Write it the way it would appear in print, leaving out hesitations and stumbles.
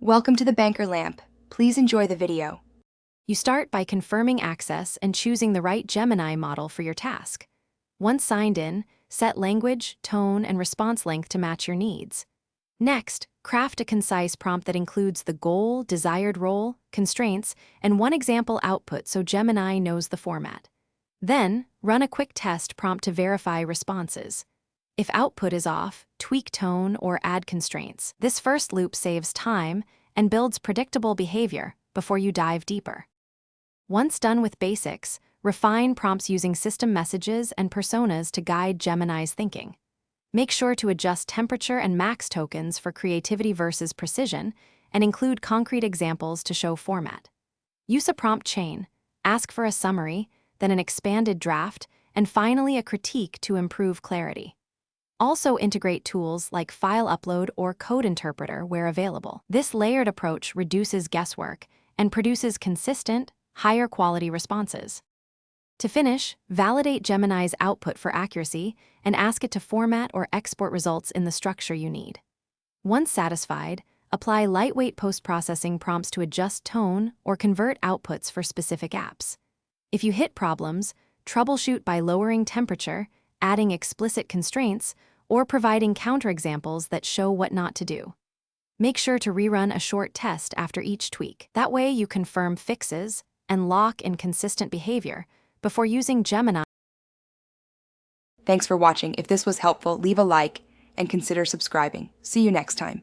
Welcome to the Banker Lamp. Please enjoy the video. You start by confirming access and choosing the right Gemini model for your task. Once signed in, set language, tone, and response length to match your needs. Next, craft a concise prompt that includes the goal, desired role, constraints, and one example output so Gemini knows the format. Then, run a quick test prompt to verify responses. If output is off, tweak tone or add constraints. This first loop saves time and builds predictable behavior before you dive deeper. Once done with basics, refine prompts using system messages and personas to guide Gemini's thinking. Make sure to adjust temperature and max tokens for creativity versus precision, and include concrete examples to show format. Use a prompt chain, ask for a summary, then an expanded draft, and finally a critique to improve clarity. Also integrate tools like file upload or code interpreter where available. This layered approach reduces guesswork and produces consistent, higher quality responses. To finish, validate Gemini's output for accuracy and ask it to format or export results in the structure you need. Once satisfied, apply lightweight post-processing prompts to adjust tone or convert outputs for specific apps. If you hit problems, troubleshoot by lowering temperature, adding explicit constraints, or providing counterexamples that show what not to do. Make sure to rerun a short test after each tweak. That way you confirm fixes and lock in consistent behavior before using Gemini. Thanks for watching. If this was helpful, leave a like and consider subscribing. See you next time.